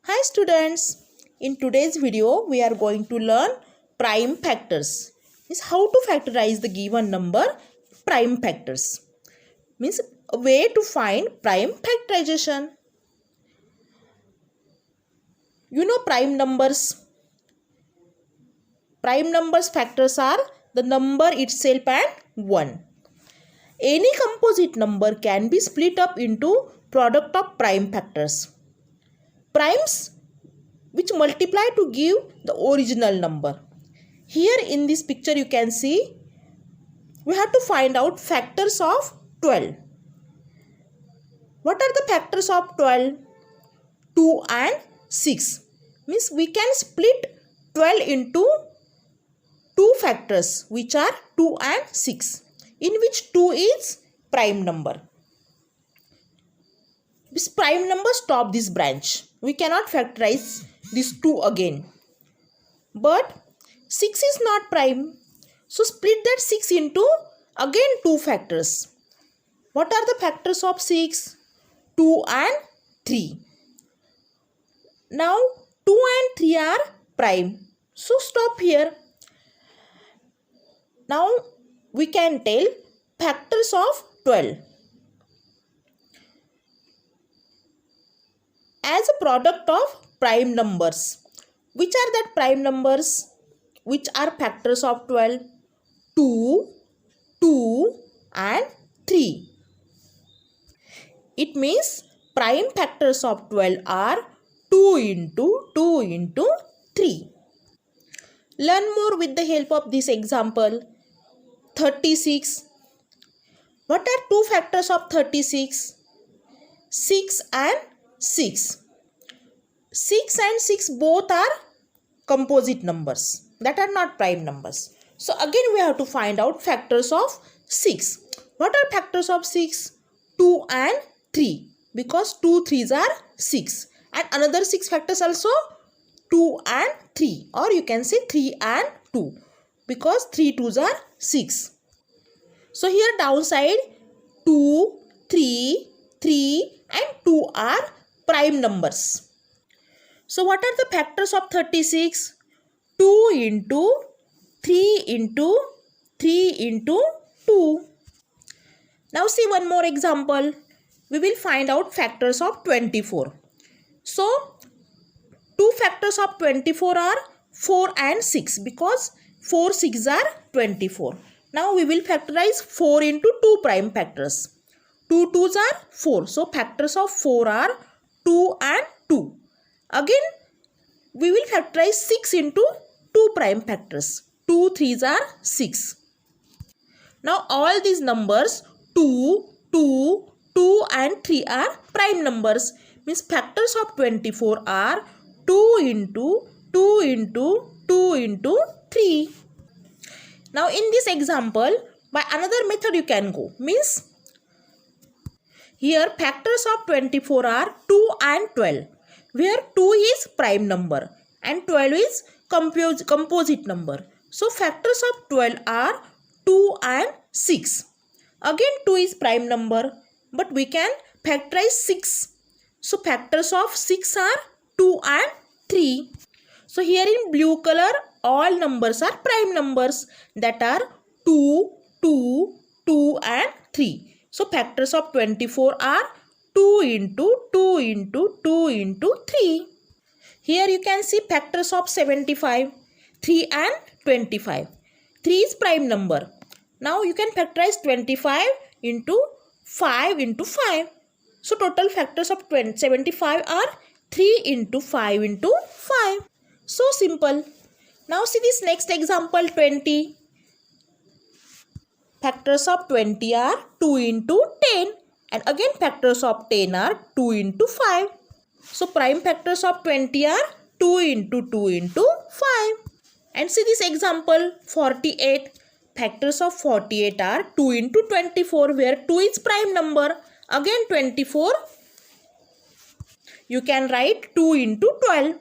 Hi students, in today's video we are going to learn prime factors. Means how to factorize the given number prime factors. Means a way to find prime factorization. You know prime numbers. Prime numbers factors are the number itself and 1. Any composite number can be split up into product of prime factors. Primes which multiply to give the original number. Here in this picture you can see we have to find out factors of 12. What are the factors of 12? 2 and 6. Means we can split 12 into two factors which are 2 and 6, in which 2 is prime number. This prime number stop this branch. We cannot factorize these 2 again. But 6 is not prime. So split that 6 into again 2 factors. What are the factors of 6? 2 and 3. Now 2 and 3 are prime. So stop here. Now we can tell factors of 12. As a product of prime numbers. Which are that prime numbers? Which are factors of 12? 2, 2 and 3. It means prime factors of 12 are 2 into 3. Learn more with the help of this example. 36. What are two factors of 36? 6 and 6. 6 and 6 both are composite numbers that are not prime numbers. So again we have to find out factors of 6. What are factors of 6? 2 and 3, because 2 3s are 6, and another 6 factors also 2 and 3, or you can say 3 and 2, because 3 2s are 6. So here downside 2, 3, 3 and 2 are prime numbers. So what are the factors of 36? 2 into 3 into 3 into 2. Now see one more example. We will find out factors of 24. So two factors of 24 are 4 and 6, because 4 6 are 24. Now we will factorize 4 into 2 prime factors. 2 2s are 4. So factors of 4 are 2 and 2. Again we will factorize 6 into 2 prime factors. 2 3s are 6. Now all these numbers 2, 2, 2 and 3 are prime numbers. Means factors of 24 are 2 into 2 into 2 into 3. Now in this example, by another method you can go. Means here factors of 24 are 2 and 12. Where 2 is prime number and 12 is composite number. So factors of 12 are 2 and 6. Again 2 is prime number, but we can factorize 6. So factors of 6 are 2 and 3. So here in blue color all numbers are prime numbers, that are 2, 2, 2 and 3. So factors of 24 are 2 into 2 into 2 into 3. Here you can see factors of 75, 3 and 25. 3 is prime number. Now you can factorize 25 into 5 into 5. So total factors of 75 are 3 into 5 into 5. So simple. Now see this next example 20. Factors of 20 are 2 into 10. And again factors of 10 are 2 into 5. So prime factors of 20 are 2 into 2 into 5. And see this example 48. Factors of 48 are 2 into 24, where 2 is prime number. Again 24. You can write 2 into 12.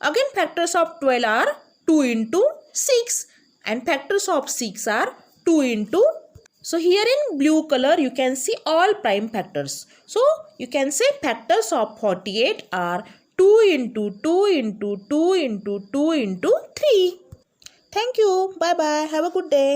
Again factors of 12 are 2 into 6. And factors of 6 are 2 into. So here in blue color you can see all prime factors. So you can say factors of 48 are 2 into 2 into 2 into 2 into 3. Thank you. Bye bye. Have a good day.